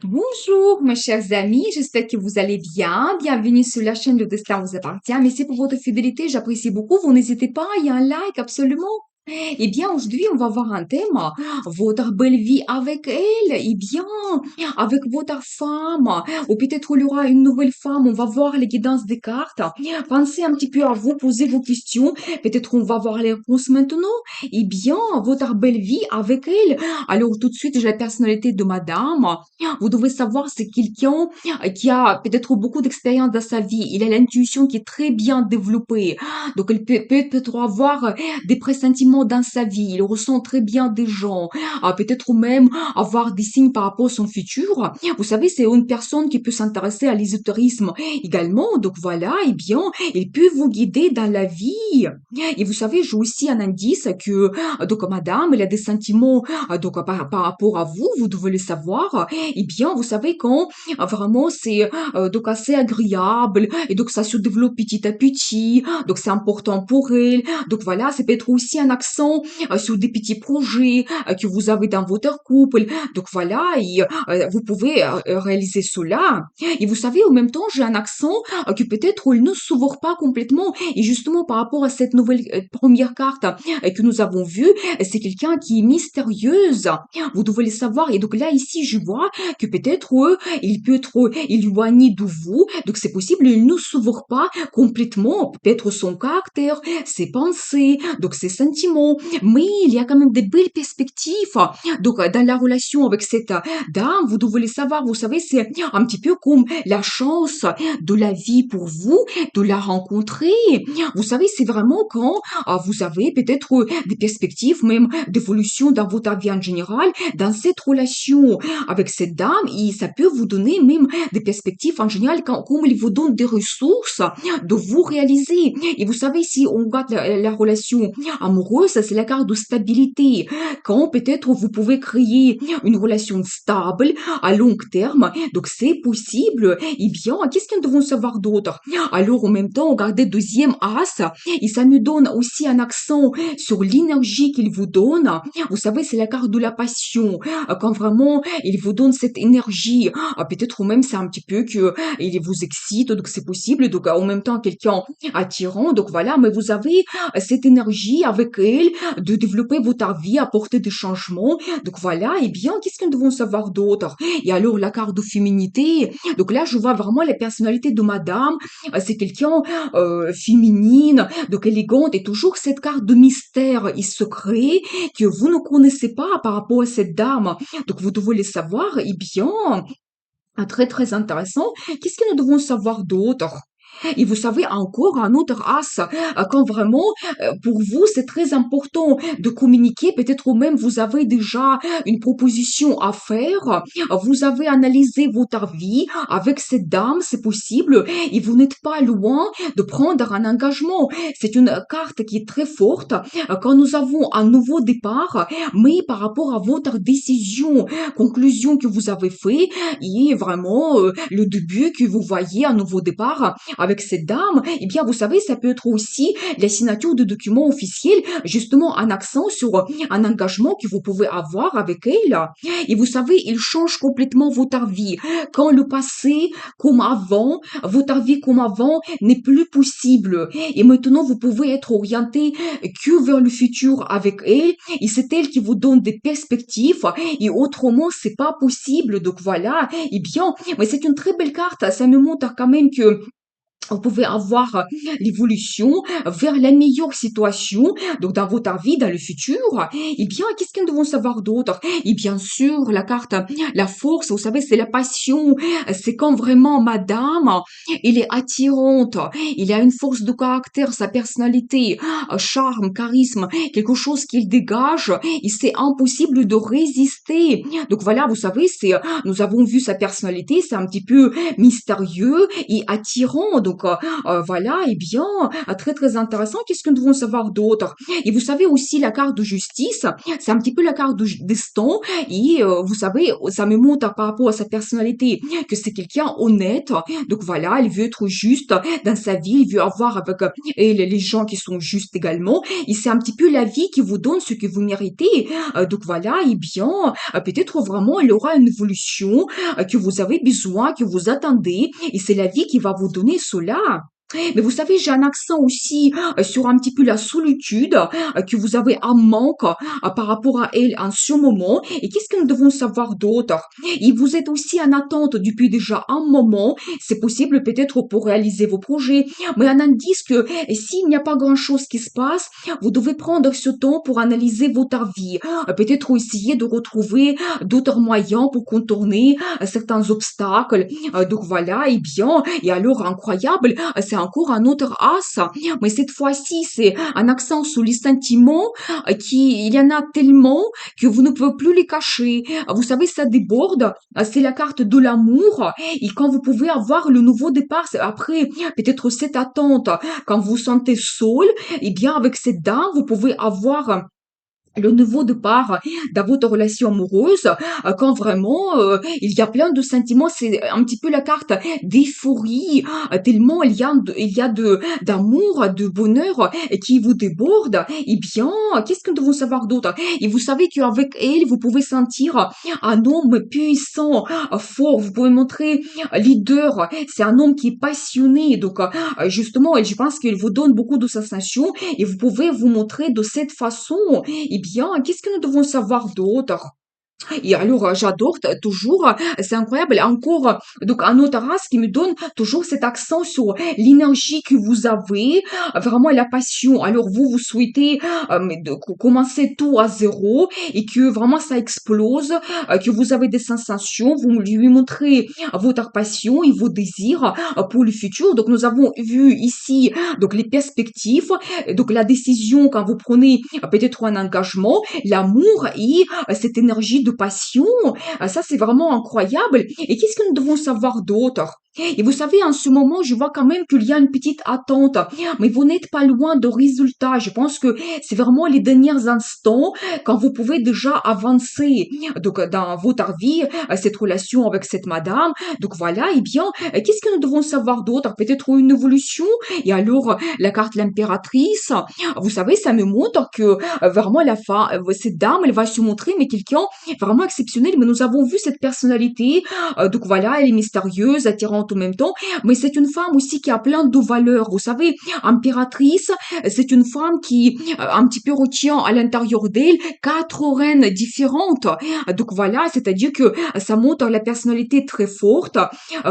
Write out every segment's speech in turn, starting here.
Bonjour, mes chers amis, j'espère que vous allez bien. Bienvenue sur la chaîne Le Destin vous appartient. Merci pour votre fidélité, j'apprécie beaucoup. Vous n'hésitez pas, il y a un like, absolument. Eh bien, aujourd'hui, on va voir un thème. Votre belle vie avec elle. Eh bien, avec votre femme. Ou peut-être il y aura une nouvelle femme. On va voir les guidances des cartes. Pensez un petit peu à vous, posez vos questions. Peut-être on va voir les réponses maintenant. Eh bien, votre belle vie avec elle. Alors, tout de suite, j'ai la personnalité de madame. Vous devez savoir, c'est quelqu'un qui a peut-être beaucoup d'expérience dans sa vie. Il a l'intuition qui est très bien développée. Donc, il peut-être avoir des pressentiments dans sa vie. Il ressent très bien des gens. Peut-être même avoir des signes par rapport à son futur. Vous savez, c'est une personne qui peut s'intéresser à l'ésotérisme également. Donc, voilà, eh bien, il peut vous guider dans la vie. Et vous savez, j'ai aussi un indice que, donc, madame, elle a des sentiments, donc, par rapport à vous, vous devez le savoir. Eh bien, vous savez quand vraiment c'est donc assez agréable et donc ça se développe petit à petit, donc c'est important pour elle. Donc voilà, c'est peut-être aussi un accent sur des petits projets que vous avez dans votre couple. Donc voilà, et, vous pouvez réaliser cela. Et vous savez, en même temps, j'ai un accent que peut-être il ne s'ouvre pas complètement. Et justement, par rapport à cette nouvelle première carte que nous avons vue, c'est quelqu'un qui est mystérieuse. Vous devez le savoir. Et donc là, ici, je vois que peut-être il peut être éloigné de vous. Donc c'est possible, il ne s'ouvre pas complètement. Peut-être son caractère, ses pensées, donc ses sentiments. Mais il y a quand même des belles perspectives. Donc dans la relation avec cette dame, vous devez le savoir. Vous savez, c'est un petit peu comme la chance de la vie pour vous de la rencontrer. Vous savez, c'est vraiment quand vous avez peut-être des perspectives, même d'évolution dans votre vie en général, dans cette relation avec cette dame, et ça peut vous donner même des perspectives en général, comme il vous donne des ressources de vous réaliser. Et vous savez, si on regarde la relation amoureuse, c'est la carte de stabilité. Quand peut-être vous pouvez créer une relation stable à long terme, donc c'est possible. Eh bien, qu'est-ce que nous devons savoir d'autre? Alors, en même temps, regardez deuxième as, et ça nous donne aussi un accent sur l'énergie qu'il vous donne. Vous savez, c'est la carte de la passion. Quand vraiment il vous donne cette énergie, peut-être même c'est un petit peu que il vous excite, donc c'est possible. Donc en même temps quelqu'un attirant, donc voilà. Mais vous avez cette énergie avec elle de développer votre vie, apporter des changements. Donc voilà. Et bien, qu'est-ce que nous devons savoir d'autre? Et alors la carte de féminité. Donc là, je vois vraiment les personnalités de madame. C'est quelqu'un féminine, donc élégante, et toujours cette carte de mystère et secret que vous ne connaissez pas par rapport à cette dame. Donc vous devez le savoir. Eh bien, très très intéressant. Qu'est-ce que nous devons savoir d'autre? Et vous savez, encore un autre as, quand vraiment, pour vous, c'est très important de communiquer, peut-être même vous avez déjà une proposition à faire, vous avez analysé votre vie avec cette dame, c'est possible, et vous n'êtes pas loin de prendre un engagement. C'est une carte qui est très forte quand nous avons un nouveau départ, mais par rapport à votre décision, conclusion que vous avez fait, et vraiment le début que vous voyez un nouveau départ avec cette dame, eh bien, vous savez, ça peut être aussi la signature de documents officiels, justement un accent sur un engagement que vous pouvez avoir avec elle. Et vous savez, il change complètement votre vie. Quand le passé, comme avant, votre vie comme avant n'est plus possible. Et maintenant, vous pouvez être orienté que vers le futur avec elle. Et c'est elle qui vous donne des perspectives. Et autrement, c'est pas possible. Donc voilà. Eh bien, mais c'est une très belle carte. Ça nous montre quand même que vous pouvez avoir l'évolution vers la meilleure situation, donc dans votre vie, dans le futur. Eh bien, qu'est-ce que nous devons savoir d'autre? Et bien sûr, la carte, la force, vous savez, c'est la passion. C'est quand vraiment madame, elle est attirante. Il a une force de caractère, sa personnalité, charme, charisme, quelque chose qu'il dégage et c'est impossible de résister. Donc voilà, vous savez, nous avons vu sa personnalité, c'est un petit peu mystérieux et attirant. Donc voilà, eh bien, très, très intéressant. Qu'est-ce que nous devons savoir d'autre? Et vous savez aussi la carte de justice, c'est un petit peu la carte de destin et vous savez, ça me montre par rapport à sa personnalité que c'est quelqu'un honnête. Donc voilà, il veut être juste dans sa vie, il veut avoir avec et les gens qui sont justes également. Et c'est un petit peu la vie qui vous donne ce que vous méritez. Donc voilà, et bien, peut-être vraiment il aura une évolution que vous avez besoin, que vous attendez, et c'est la vie qui va vous donner cela. Mais vous savez, j'ai un accent aussi sur un petit peu la solitude, que vous avez un manque par rapport à elle en ce moment. Et qu'est-ce que nous devons savoir d'autre? Et vous êtes aussi en attente depuis déjà un moment. C'est possible peut-être pour réaliser vos projets. Mais un indice que s'il n'y a pas grand-chose qui se passe, vous devez prendre ce temps pour analyser votre vie. Peut-être essayer de retrouver d'autres moyens pour contourner certains obstacles. Donc voilà, et bien, et alors incroyable, c'est encore un autre as, mais cette fois-ci, c'est un accent sur les sentiments il y en a tellement que vous ne pouvez plus les cacher. Vous savez, ça déborde, c'est la carte de l'amour, et quand vous pouvez avoir le nouveau départ, après peut-être cette attente, quand vous vous sentez seul, eh bien, avec cette dame, vous pouvez avoir le nouveau départ dans votre relation amoureuse, quand vraiment il y a plein de sentiments, c'est un petit peu la carte d'euphorie, tellement il y a d'amour, de bonheur qui vous déborde. Eh bien, qu'est-ce que nous devons savoir d'autre? Et vous savez qu'avec elle, vous pouvez sentir un homme puissant, fort, vous pouvez montrer leader. C'est un homme qui est passionné, donc justement, je pense qu'il vous donne beaucoup de sensations et vous pouvez vous montrer de cette façon. Eh bien, qu'est-ce que nous devons savoir d'autre? Et alors, j'adore toujours, c'est incroyable, encore, donc un autre race qui me donne toujours cet accent sur l'énergie que vous avez, vraiment la passion. Alors, vous souhaitez commencer tout à zéro et que vraiment ça explose, que vous avez des sensations, vous lui montrez votre passion et vos désirs pour le futur. Donc, nous avons vu ici donc les perspectives, donc la décision quand vous prenez peut-être un engagement, l'amour et cette énergie de passion. Ça, c'est vraiment incroyable. Et qu'est-ce que nous devons savoir d'autre? Et vous savez, en ce moment, je vois quand même qu'il y a une petite attente, mais vous n'êtes pas loin de résultats. Je pense que c'est vraiment les derniers instants quand vous pouvez déjà avancer donc dans votre vie, cette relation avec cette madame. Donc voilà, eh bien, qu'est-ce que nous devons savoir d'autre? Peut-être une évolution. Et alors, la carte l'impératrice, vous savez, ça me montre que vraiment la femme, cette dame, elle va se montrer, mais quelqu'un vraiment exceptionnel. Mais nous avons vu cette personnalité, donc voilà, elle est mystérieuse, attirante en même temps, mais c'est une femme aussi qui a plein de valeurs. Vous savez, impératrice, c'est une femme qui un petit peu retient à l'intérieur d'elle quatre reines différentes. Donc voilà, c'est-à-dire que ça montre la personnalité très forte,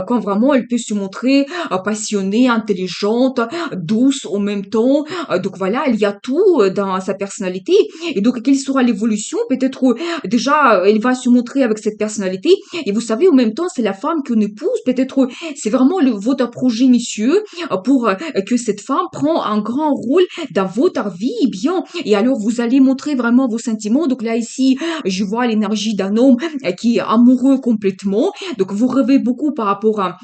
quand vraiment elle peut se montrer passionnée, intelligente, douce en même temps. Donc voilà, il y a tout dans sa personnalité. Et donc, quelle sera l'évolution? Peut-être déjà, elle va se montrer avec cette personnalité. Et vous savez, en même temps, c'est la femme qu'on épouse. Peut-être c'est vraiment votre projet, messieurs, pour que cette femme prend un grand rôle dans votre vie. Eh bien, et alors, vous allez montrer vraiment vos sentiments. Donc là, ici, je vois l'énergie d'un homme qui est amoureux complètement. Donc, vous rêvez beaucoup par rapport à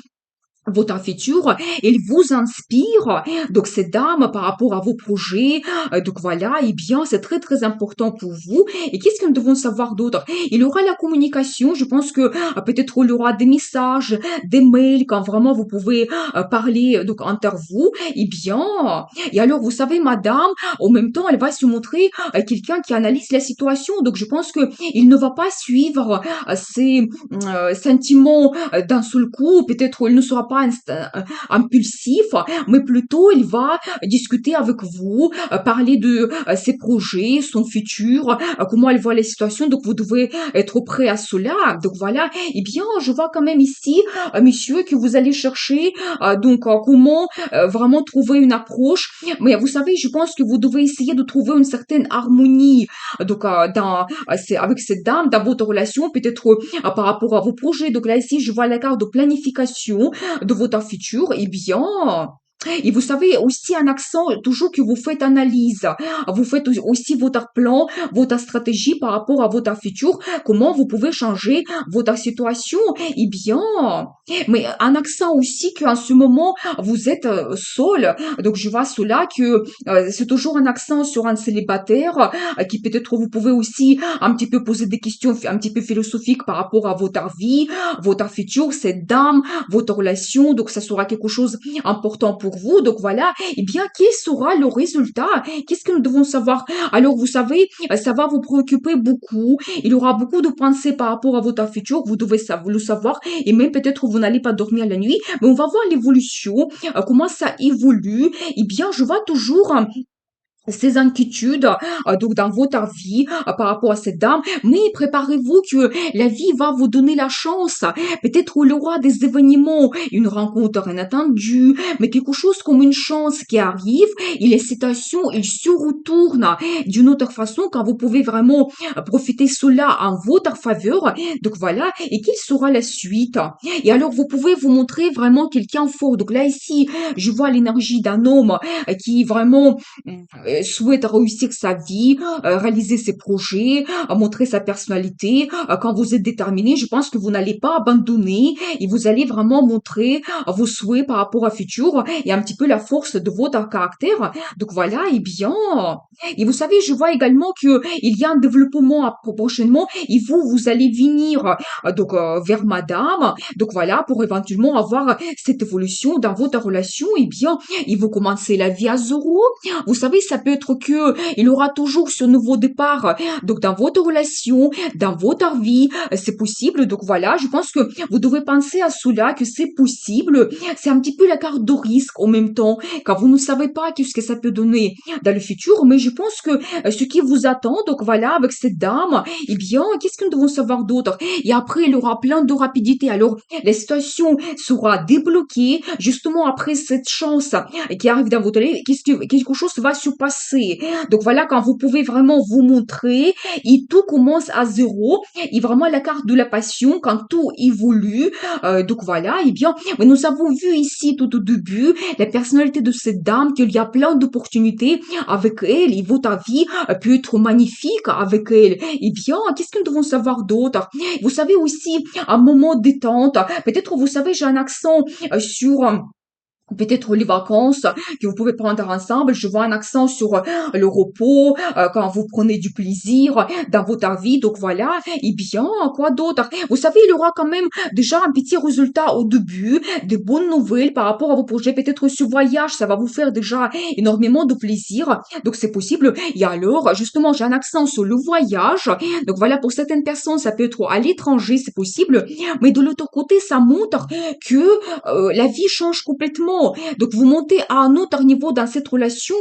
votre futur, il vous inspire. Donc, cette dame, par rapport à vos projets, donc voilà, eh bien, c'est très, très important pour vous. Et qu'est-ce que nous devons savoir d'autre? Il y aura la communication. Je pense que peut-être il y aura des messages, des mails, quand vraiment vous pouvez parler donc entre vous. Eh bien, et alors, vous savez, madame, en même temps, elle va se montrer quelqu'un qui analyse la situation. Donc, je pense que il ne va pas suivre ses sentiments d'un seul coup. Peut-être il ne sera pas impulsif, mais plutôt il va discuter avec vous, parler de ses projets, son futur, comment elle voit la situation. Donc vous devez être prêt à cela. Donc voilà. Eh bien, je vois quand même ici, monsieur, que vous allez chercher comment vraiment trouver une approche. Mais vous savez, je pense que vous devez essayer de trouver une certaine harmonie. Donc avec cette dame dans votre relation, peut-être par rapport à vos projets. Donc là ici, je vois la carte de planification de votre futur, eh bien, Et vous savez aussi un accent, toujours que vous faites analyse. Vous faites aussi votre plan, votre stratégie par rapport à votre futur, comment vous pouvez changer votre situation. Eh bien, mais un accent aussi qu'en ce moment, vous êtes seul. Donc, je vois cela que c'est toujours un accent sur un célibataire qui peut-être vous pouvez aussi un petit peu poser des questions un petit peu philosophiques par rapport à votre vie, votre futur, cette dame, votre relation. Donc, ça sera quelque chose important pour vous. Donc voilà, eh bien, quel sera le résultat? Qu'est-ce que nous devons savoir? Alors, vous savez, ça va vous préoccuper beaucoup. Il y aura beaucoup de pensées par rapport à votre futur. Vous devez le savoir. Et même peut-être vous n'allez pas dormir la nuit. Mais on va voir l'évolution, comment ça évolue. Eh bien, je vois toujours ces inquiétudes donc dans votre vie par rapport à cette dame, mais préparez-vous que la vie va vous donner la chance. Peut-être il y aura des événements, une rencontre inattendue, mais quelque chose comme une chance qui arrive et les situations, ils se retournent d'une autre façon quand vous pouvez vraiment profiter cela en votre faveur. Donc voilà, et quelle sera la suite? Et alors vous pouvez vous montrer vraiment quelqu'un fort. Donc là ici, je vois l'énergie d'un homme qui vraiment souhaite réussir sa vie, réaliser ses projets, montrer sa personnalité. Quand vous êtes déterminé, je pense que vous n'allez pas abandonner et vous allez vraiment montrer vos souhaits par rapport au futur et un petit peu la force de votre caractère. Donc voilà, et bien. Et vous savez, je vois également que il y a un développement prochainement et vous allez venir donc vers madame. Donc voilà, pour éventuellement avoir cette évolution dans votre relation, et bien, il vous commencez la vie à zéro. Vous savez, ça peut être que il aura toujours ce nouveau départ. Donc, dans votre relation, dans votre vie, c'est possible. Donc, voilà, je pense que vous devez penser à cela, que c'est possible. C'est un petit peu la carte de risque en même temps, car vous ne savez pas qu'est-ce que ça peut donner dans le futur. Mais je pense que ce qui vous attend, donc voilà, avec cette dame, eh bien, qu'est-ce que nous devons savoir d'autre? Et après, il y aura plein de rapidité. Alors, la situation sera débloquée justement après cette chance qui arrive dans votre vie, quelque chose va se passer. Donc voilà, quand vous pouvez vraiment vous montrer, et tout commence à zéro, et vraiment la carte de la passion, quand tout évolue. Donc voilà, et bien, mais nous avons vu ici tout au début la personnalité de cette dame, qu'il y a plein d'opportunités avec elle, et votre vie peut être magnifique avec elle. Et bien, qu'est-ce que nous devons savoir d'autre? Vous savez aussi, un moment détente, peut-être vous savez, j'ai un accent sur peut-être les vacances que vous pouvez prendre ensemble. Je vois un accent sur le repos, quand vous prenez du plaisir dans votre vie. Donc voilà. Et bien, quoi d'autre? Vous savez, il y aura quand même déjà un petit résultat au début, de bonnes nouvelles par rapport à vos projets. Peut-être ce voyage, ça va vous faire déjà énormément de plaisir. Donc c'est possible. Et alors, justement, j'ai un accent sur le voyage. Donc voilà, pour certaines personnes, ça peut être à l'étranger, c'est possible. Mais de l'autre côté, ça montre que la vie change complètement. Donc vous montez à un autre niveau dans cette relation.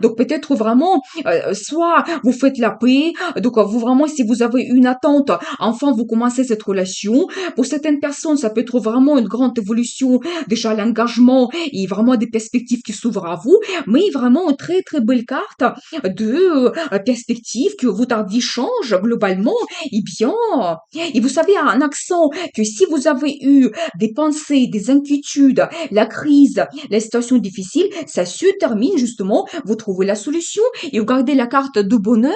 Donc peut-être vraiment, soit vous faites la paix. Donc vous vraiment, si vous avez une attente, enfin vous commencez cette relation. Pour certaines personnes, ça peut être vraiment une grande évolution. Déjà l'engagement et vraiment des perspectives qui s'ouvrent à vous. Mais vraiment une très très belle carte de perspective que votre vie change globalement. Et bien, et vous savez, un accent que si vous avez eu des pensées, des inquiétudes, la crise, la situation difficile, ça se termine justement, vous trouvez la solution et vous gardez la carte de bonheur.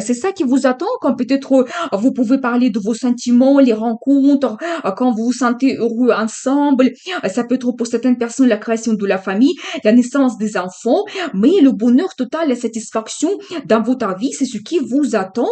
C'est ça qui vous attend quand peut-être vous pouvez parler de vos sentiments, les rencontres, quand vous vous sentez heureux ensemble. Ça peut être pour certaines personnes la création de la famille, la naissance des enfants, mais le bonheur total, la satisfaction dans votre vie, c'est ce qui vous attend.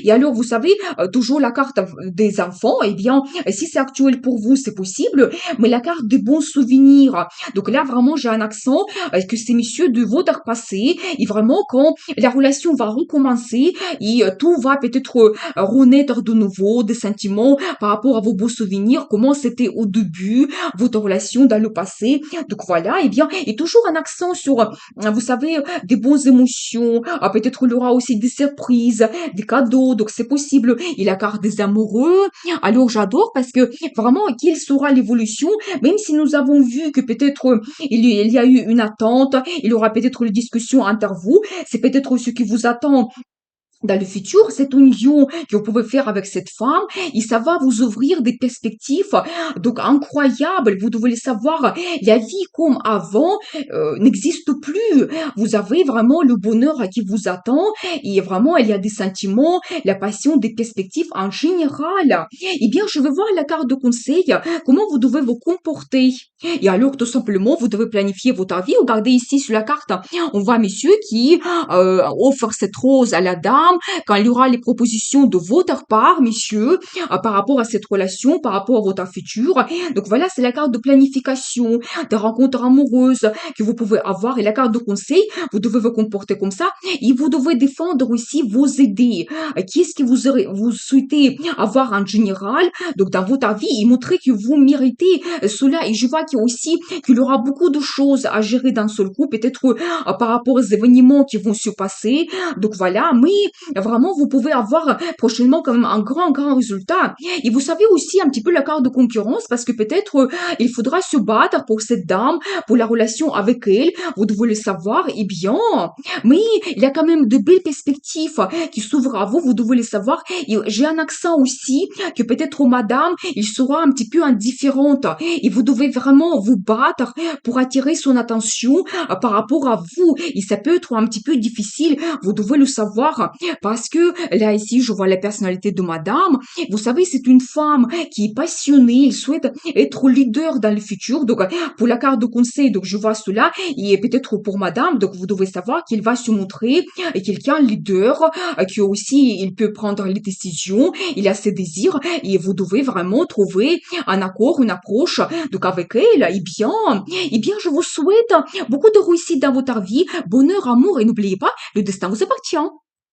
Et alors, vous savez, toujours la carte des enfants, eh bien, si c'est actuel pour vous, c'est possible, mais la carte des bons souvenirs. Donc là, vraiment, j'ai un accent que c'est monsieur de votre passé, et vraiment, quand la relation va recommencer, et tout va peut-être renaître de nouveau, des sentiments par rapport à vos beaux souvenirs, comment c'était au début, votre relation dans le passé. Donc voilà, eh bien, et toujours un accent sur, vous savez, des bonnes émotions, peut-être il y aura aussi des surprises, des cadeaux, donc c'est possible. Et la carte des amoureux, alors j'adore parce que vraiment, quelle sera l'évolution, même si nous avons vu que peut-être il y a eu une attente, il y aura peut-être une discussion entre vous, c'est peut-être ce qui vous attend dans le futur, cette union que vous pouvez faire avec cette femme, et ça va vous ouvrir des perspectives donc incroyables. Vous devez le savoir, la vie comme avant n'existe plus. Vous avez vraiment le bonheur qui vous attend et vraiment il y a des sentiments, la passion, des perspectives en général. Eh bien, je vais voir la carte de conseil, comment vous devez vous comporter. Et alors, tout simplement, vous devez planifier votre vie. Regardez ici sur la carte, on voit monsieur qui offre cette rose à la dame, quand il y aura les propositions de votre part, messieurs, par rapport à cette relation, par rapport à votre futur. Donc voilà, c'est la carte de planification, des rencontres amoureuses que vous pouvez avoir et la carte de conseil, vous devez vous comporter comme ça et vous devez défendre aussi vos idées. Qu'est-ce que vous souhaitez avoir en général, donc dans votre vie et montrer que vous méritez cela. Et je vois qu'il y a aussi qu'il y aura beaucoup de choses à gérer d'un seul coup, peut-être par rapport aux événements qui vont se passer. Donc voilà, mais vraiment, vous pouvez avoir prochainement quand même un grand résultat. Et vous savez aussi un petit peu la carte de concurrence parce que peut-être il faudra se battre pour cette dame, pour la relation avec elle. Vous devez le savoir. Eh bien, mais il y a quand même de belles perspectives qui s'ouvrent à vous. Vous devez le savoir. Et j'ai un accent aussi que peut-être madame, il sera un petit peu indifférente. Et vous devez vraiment vous battre pour attirer son attention par rapport à vous. Et ça peut être un petit peu difficile. Vous devez le savoir parce que là ici, je vois la personnalité de madame. Vous savez, c'est une femme qui est passionnée. Elle souhaite être leader dans le futur. Donc, pour la carte de conseil, donc je vois cela. Et peut-être pour madame, donc vous devez savoir qu'il va se montrer quelqu'un leader, qui aussi, il peut prendre les décisions. Il a ses désirs. Et vous devez vraiment trouver un accord, une approche. Donc, avec elle, eh bien, je vous souhaite beaucoup de réussite dans votre vie, bonheur, amour et n'oubliez pas, le destin vous appartient.